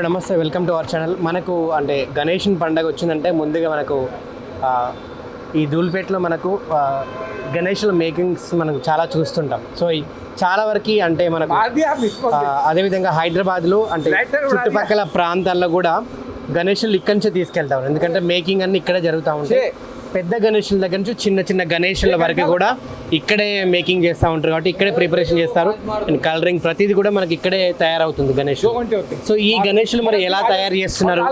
నమస్తే, welcome to our channel. మనకు అంటే గణేష్ పండగ వచ్చిందంటే ముందుగా మనకు ఈ ధూల్పేటలో మనకు గణేష్ల మేకింగ్స్ మనకు చాలా చూస్తుంటాం. సో చాలా వరకు అంటే మనకు అదేవిధంగా హైదరాబాద్లో అంటే చుట్టుపక్కల ప్రాంతాల్లో కూడా గణేషులు ఇక్కడి నుంచే తీసుకెళ్తాం, ఎందుకంటే మేకింగ్ అన్ని ఇక్కడే జరుగుతూ ఉంటాయి. పెద్ద గణేషుల దగ్గర నుంచి చిన్న చిన్న గణేషుల వరకు కూడా ఇక్కడే మేకింగ్ చేస్తూ ఉంటారు, కాబట్టి ఇక్కడే ప్రిపరేషన్ చేస్తారు. అండ్ కలరింగ్ ప్రతిదీ కూడా మనకి ఇక్కడే తయారవుతుంది గణేష్. సో ఈ గణేషులు మరి ఎలా తయారు చేస్తున్నారు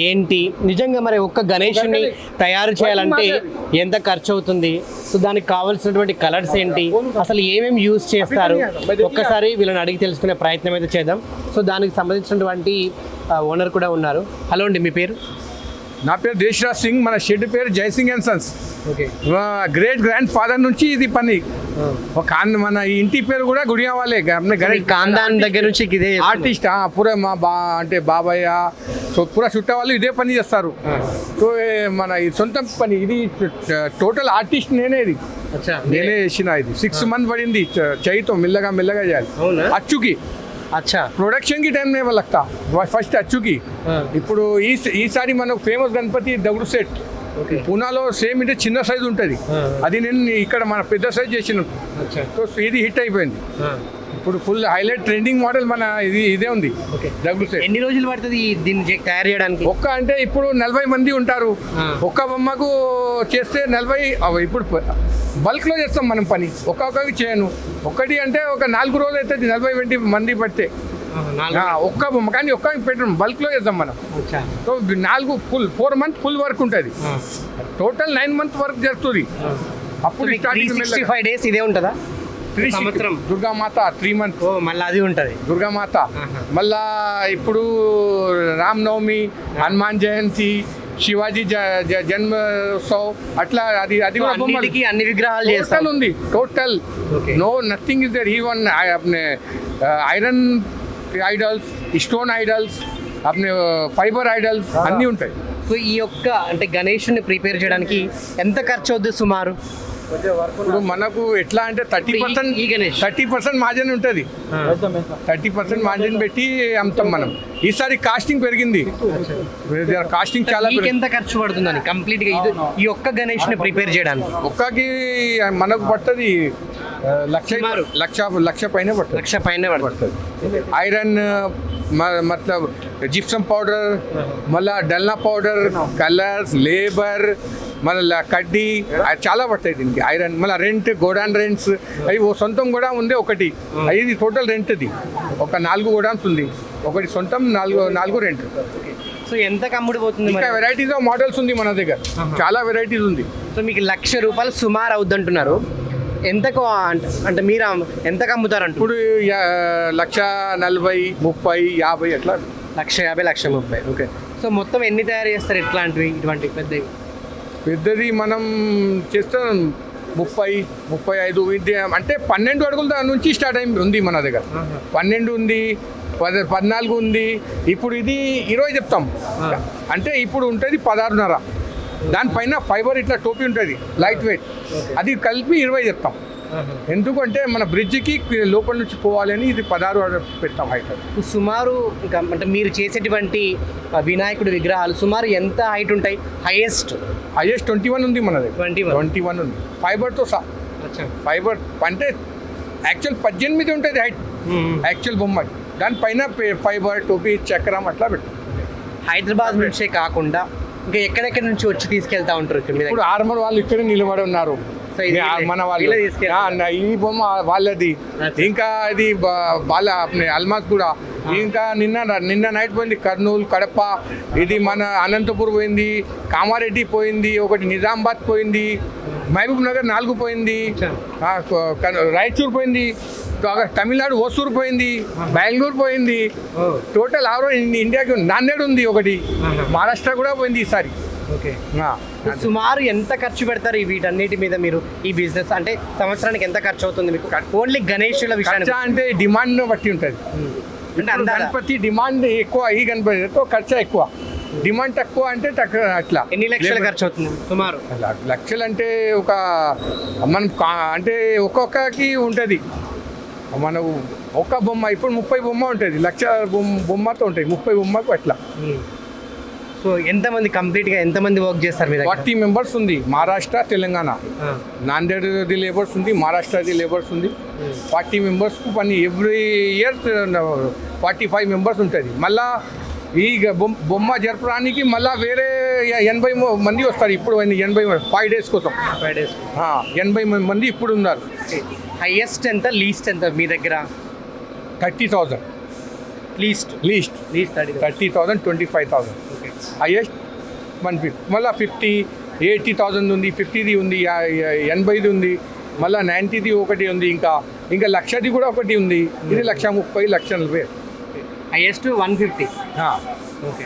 ఏంటి, నిజంగా మరి ఒక్క గణేషుని తయారు చేయాలంటే ఎంత ఖర్చు అవుతుంది, సో దానికి కావాల్సినటువంటి కలర్స్ ఏంటి, అసలు ఏమేమి యూజ్ చేస్తారు, ఒక్కసారి వీళ్ళని అడిగి తెలుసుకునే ప్రయత్నం అయితే చేద్దాం. సో దానికి సంబంధించినటువంటి ఓనర్ కూడా ఉన్నారు. హలో అండి, మీ పేరు? నా పేరు దేశరాజ్ సింగ్, మన షెడ్ పేరు Jaising and Sons. Okay. Great grand father నుంచి ఇది పని. ఒక మన ఇంటి పేరు కూడా గుడియా వాళ్ళే, ఖాందాన్ దగ్గర నుంచి ఇదే ఆర్టిస్ట్ పూరా మా అంటే బాబాయ్ పూరా చుట్ట వాళ్ళు ఇదే పని చేస్తారు. సో మన సొంత పని ఇది. టోటల్ ఆర్టిస్ట్ నేనే, ఇది నేనే చేసిన. ఇది 6 months పడింది చేయితో మెల్లగా మెల్లగా చేయాలి. అచ్చుకి అచ్చా ప్రొడక్షన్ కి టైం नहीं लगता, ఫస్ట్ అచ్చుకి. ఇప్పుడు ఈసారి మనకు ఫేమస్ గణపతి దగుడు సెట్ పూనాలో సేమ్ ఇది చిన్న సైజు ఉంటుంది, అది నేను ఇక్కడ మన పెద్ద సైజ్ చేసిన. సో ఇది హిట్ అయిపోయింది. ఇప్పుడు ఫుల్ హైలైట్ ట్రెండింగ్ మోడల్ మన ఇదే ఉంది దగుడు సెట్. ఎన్ని రోజులు పడుతుంది దీన్ని తయారు చేయడానికి? ఒక్క అంటే ఇప్పుడు 40 మంది ఉంటారు, ఒక్క బొమ్మకు చేస్తే 40. ఇప్పుడు బల్క్ లో చేస్తాం మనం పని, ఒక్కొక్కరికి చేయను. ఒకటి అంటే ఒక 4 రోజులు అవుతుంది, 40-20 మంది పడితే ఒక్క బొమ్మ. కానీ ఒక్క పెట్టడం బల్క్ లో చేద్దాం మనం. సో 4 months ఫుల్ వర్క్ ఉంటుంది, టోటల్ 9 months వర్క్ జరుగుతుంది. అప్పుడు 365 days ఇదే ఉంటుందా? సంవత్సరం దుర్గామాత 3 months మళ్ళీ అది ఉంటుంది దుర్గామాత. మళ్ళా ఇప్పుడు రామనవమి, హనుమాన్ జయంతి, శివాజీ జన్మోత్సవ్, అట్లా అది కూడా బొమ్మలకి అన్ని విగ్రహాలు టోటల్ ఉంది. Total no nothing is there. Even अपने ఐరన్ ఐడల్స్, స్టోన్ ఐడల్స్, अपने ఫైబర్ ఐడల్స్ అన్నీ ఉంటాయి. సో ఈ యొక్క అంటే గణేషుని ప్రిపేర్ చేయడానికి ఎంత ఖర్చు అవుతుంది సుమారు? ఇప్పుడు మనకు ఎట్లా అంటే 30% మార్జిన్ ఉంటుంది. 30% మార్జిన్ పెట్టి అమ్ముతాం మనం. ఈసారి కాస్టింగ్ పెరిగింది, కాస్టింగ్ చాలా. ఎంత ఖర్చు పడుతుందని కంప్లీట్ గా ఈ ఒక్క గణేష్ ని ప్రిపేర్ చేయడానికి? ఒక్కకి మనకు పడుతుంది లక్ష పైన పడుతుంది. ఐరన్ मतलब जिप्सम पाउडर, మళ్ళా డల్నా పౌడర్, కలర్స్, లేబర్, మళ్ళీ కడ్డీ చాలా పడతాయి దీనికి. ఐరన్, మళ్ళీ రెంట్, గోడాన్ రెంట్స్, అవి సొంతం కూడా ఉంది ఒకటి. ఇది టోటల్ రెంట్ది ఒక 4 గోడాన్స్ ఉంది, ఒకటి సొంతం, 4 రెంట్. సో ఎంత కమ్ముడు పోతుంది? ఇంకా వెరైటీస్ ఆఫ్ మోడల్స్ ఉంది మన దగ్గర, చాలా వెరైటీస్ ఉంది. సో మీకు ₹1,00,000 సుమారు అవుద్దంటున్నారు. ఎంతకు అంటే మీరు ఎంతకు అమ్ముతారంట? ఇప్పుడు 1,40,000, 30,000, 50 అట్లా. 1,50,000, 1,30,000. ఓకే. సో మొత్తం ఎన్ని తయారు చేస్తారు ఇట్లాంటివి? ఇటువంటి పెద్దది మనం చేస్తాం 30, 35. ఇది అంటే 12 అడుగుల నుంచి స్టార్ట్ అయింది ఉంది మన దగ్గర. 12 ఉంది, 14 ఉంది. ఇప్పుడు ఇది 20 చెప్తాం, అంటే ఇప్పుడు ఉంటుంది 16.5. దానిపైన ఫైబర్ ఇట్లా టోపీ ఉంటుంది, లైట్ వెయిట్, అది కలిపి 20 చెప్తాం. ఎందుకంటే మన బ్రిడ్జికి లోపల నుంచి పోవాలని ఇది 16 పెట్టాం హైట్. సుమారు ఇంకా అంటే మీరు చేసేటువంటి వినాయకుడి విగ్రహాలు సుమారు ఎంత హైట్ ఉంటాయి? హైయెస్ట్ 21 ఉంది మన దగ్గర. 21 ఉంది ఫైబర్తో సహా. ఫైబర్ అంటే యాక్చువల్ 18 ఉంటుంది హైట్ యాక్చువల్ బొమ్మ, దానిపైన ఫైబర్, టోపీ, చక్రం అట్లా పెట్టాం. హైదరాబాద్ నుంచే కాకుండా ఇంకా ఎక్కడెక్కడి నుంచి వచ్చి తీసుకెళ్తా ఉంటారు? ఇప్పుడు ఆర్మర్ వాళ్ళు ఇక్కడే నిలబడి ఉన్నారు, మన వాళ్ళు. ఈ బొమ్మ వాళ్ళది, ఇంకా ఇది వాళ్ళ అల్మాస్ కూడా. ఇంకా నిన్న నైట్ పోయింది కర్నూలు, కడప, ఇది మన అనంతపూర్ పోయింది, కామారెడ్డి పోయింది, ఒకటి నిజామాబాద్ పోయింది, మహబూబ్ నగర్ 4 పోయింది, రాయచూర్ పోయింది, తమిళనాడు ఓసూరు పోయింది, బెంగళూరు పోయింది. టోటల్ ఇండియాకి నాందేడ్ ఉంది ఒకటి, మహారాష్ట్ర కూడా పోయింది ఈసారి. ఓకే. సుమారు ఎంత ఖర్చు పెడతారు వీటన్నిటి మీద మీరు? ఈ బిజినెస్ అంటే సంవత్సరానికి ఎంత ఖర్చు అవుతుంది మీకు? ఓన్లీ గణేషుల విషయాన్ని అంటే డిమాండ్ బట్టి ఉంటుంది. అంటే గణపతి డిమాండ్ ఎక్కువ, ఈ గణపతి ఖర్చు ఎక్కువ. డిమాండ్ తక్కువ అంటే అట్లా. ఎన్ని లక్షలు ఖర్చు అవుతుంది సుమారు? లక్షలు అంటే ఒక మనం అంటే ఒక్కొక్కకి ఉంటుంది. మనకు ఒక బొమ్మ ఇప్పుడు 30 బొమ్మ ఉంటుంది, లక్ష బొమ్మతో ఉంటుంది, 30 బొమ్మకు అట్లా. సో ఎంతమంది కంప్లీట్గా ఎంతమంది వర్క్ చేస్తారు మీరు? 40 మెంబర్స్ ఉంది, మహారాష్ట్ర తెలంగాణ. నాందేడ్ది లేబర్స్ ఉంది, మహారాష్ట్రది లేబర్స్ ఉంది. 40 మెంబర్స్కు పని ఎవ్రీ ఇయర్ 45 మెంబర్స్ ఉంటుంది. మళ్ళా ఈ బొమ్మ జరపడానికి మళ్ళీ వేరే 80 మంది వస్తారు. ఇప్పుడు 80 5 days కోసం 5 days 80 మంది ఇప్పుడు ఉన్నారు. హైయెస్ట్ ఎంత, లీస్ట్ ఎంత మీ దగ్గర? 30,000 లీస్ట్ 30,000 25,000 హైయెస్ట్ 150. మళ్ళీ 50 80,000 ఉంది, 50ది ఉంది, 80ది ఉంది, మళ్ళీ 90ది ఒకటి ఉంది, ఇంకా లక్షది కూడా ఒకటి ఉంది. ఇది 130,000 140,000. హైయెస్ట్ 150. ఓకే.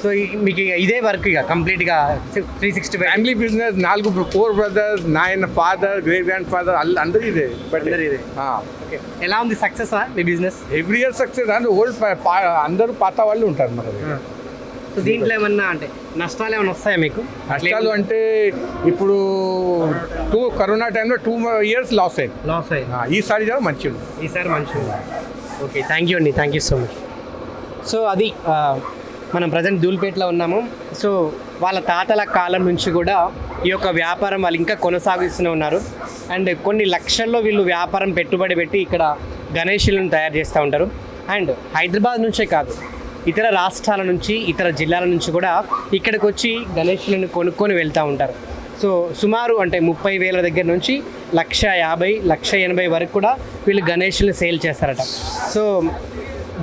సో మీకు ఇదే వర్క్ ఇక కంప్లీట్గా 365 family business. 4 brothers, 9 father, great grandfather, అందరూ ఇదే. ఓకే. ఎలా ఉంది సక్సెస్ మీ బిజినెస్? Every year success. అంటే ఓల్డ్ అందరూ పాత వాళ్ళు ఉంటారు మనది. సో దీంట్లో ఏమన్నా అంటే నష్టాలు ఏమైనా వస్తాయా మీకు? నష్టాలు అంటే ఇప్పుడు కరోనా టైంలో 2 years లాస్ అయ్యింది. ఈసారి మంచిగా. ఓకే, థ్యాంక్ యూ అండి, thank you so much. So అది మనం ప్రజెంట్ ధూల్పేటలో ఉన్నాము. సో వాళ్ళ తాతల కాలం నుంచి కూడా ఈ యొక్క వ్యాపారం వాళ్ళు ఇంకా కొనసాగిస్తూనే ఉన్నారు. అండ్ కొన్ని లక్షల్లో వీళ్ళు వ్యాపారం పెట్టుబడి పెట్టి ఇక్కడ గణేషులను తయారు చేస్తూ ఉంటారు. అండ్ హైదరాబాద్ నుంచే కాదు, ఇతర రాష్ట్రాల నుంచి, ఇతర జిల్లాల నుంచి కూడా ఇక్కడికి వచ్చి గణేషులను కొనుక్కొని వెళ్తూ ఉంటారు. సో సుమారు అంటే 30,000 దగ్గర నుంచి 150,000 180,000 వరకు కూడా వీళ్ళు గణేషులను సేల్ చేస్తారట. సో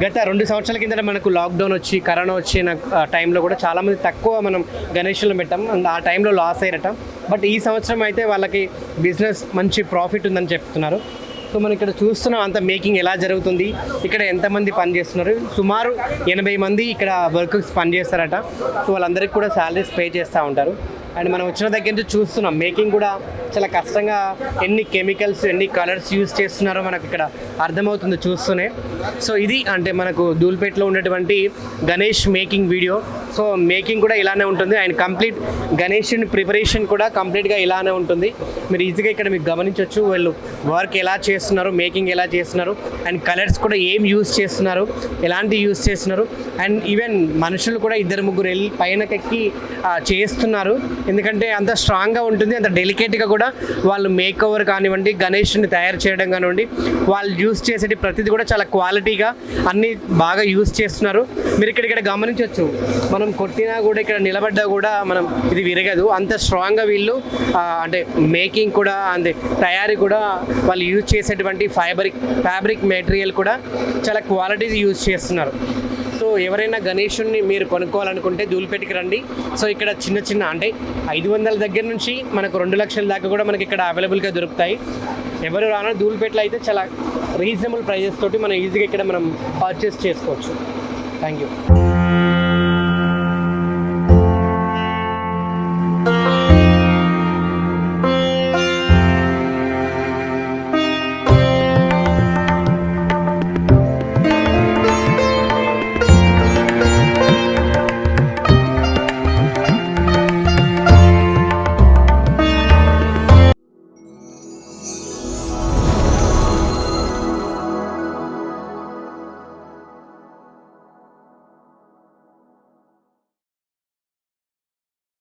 గత 2 సంవత్సరాల కిందట మనకు లాక్డౌన్ వచ్చి కరోనా వచ్చిన టైంలో కూడా చాలామంది తక్కువ మనం గణేషులను పెట్టాం. ఆ టైంలో లాస్ అయ్యారట. బట్ ఈ సంవత్సరం అయితే వాళ్ళకి బిజినెస్ మంచి ప్రాఫిట్ ఉందని చెప్తున్నారు. సో మనం ఇక్కడ చూస్తున్నాం అంత మేకింగ్ ఎలా జరుగుతుంది, ఇక్కడ ఎంతమంది పనిచేస్తున్నారు. సుమారు 80 మంది ఇక్కడ వర్కర్స్ పనిచేస్తారట. సో వాళ్ళందరికీ కూడా శాలరీస్ పే చేస్తూ ఉంటారు. అండ్ మనం వచ్చిన దగ్గర నుంచి చూస్తున్నాం మేకింగ్ కూడా చాలా కష్టంగా, ఎన్ని కెమికల్స్ ఎన్ని కలర్స్ యూజ్ చేస్తున్నారో మనకు ఇక్కడ అర్థమవుతుంది చూస్తూనే. సో ఇది అంటే మనకు ధూల్పేటలో ఉన్నటువంటి Ganesh making video. So making కూడా ఇలానే ఉంటుంది. అండ్ కంప్లీట్ గణేష్ ప్రిపరేషన్ కూడా కంప్లీట్గా ఇలానే ఉంటుంది. మీరు ఈజీగా ఇక్కడ మీకు గమనించవచ్చు వీళ్ళు వర్క్ ఎలా చేస్తున్నారు, మేకింగ్ ఎలా చేస్తున్నారు, అండ్ కలర్స్ కూడా ఏం యూజ్ చేస్తున్నారు, ఎలాంటి యూజ్ చేస్తున్నారు. అండ్ ఈవెన్ మనుషులు కూడా 2-3 వెళ్ళి పైనకెక్కి చేస్తున్నారు. ఎందుకంటే అంత స్ట్రాంగ్గా ఉంటుంది, అంత డెలికేట్గా కూడా వాళ్ళు మేక్ ఓవర్ కానివ్వండి, గణేష్ని తయారు చేయడం కానివ్వండి, వాళ్ళు యూజ్ చేసేటి ప్రతిదీ కూడా చాలా క్వాలిటీగా అన్నీ బాగా యూజ్ చేస్తున్నారు. మీరు ఇక్కడ గమనించవచ్చు, మనం కొట్టినా కూడా ఇక్కడ నిలబడ్డా కూడా మనం ఇది విరగదు, అంత స్ట్రాంగ్గా వీళ్ళు అంటే మేకింగ్ కూడా అంటే తయారీ కూడా వాళ్ళు యూజ్ చేసేటువంటి ఫ్యాబ్రిక్ మెటీరియల్ కూడా చాలా క్వాలిటీ యూజ్ చేస్తున్నారు. సో ఎవరైనా గణేషుని మీరు కొనుక్కోవాలనుకుంటే ధూల్పేటకి రండి. సో ఇక్కడ చిన్న అంటే 500 దగ్గర నుంచి మనకు 2 లక్షల దాకా కూడా మనకి ఇక్కడ అవైలబుల్గా దొరుకుతాయి. ఎవరు రానా ధూల్పేటలో అయితే చాలా రీజనబుల్ ప్రైజెస్ తోటి మనం ఈజీగా ఇక్కడ మనం పర్చేస్ చేసుకోవచ్చు. Thank you.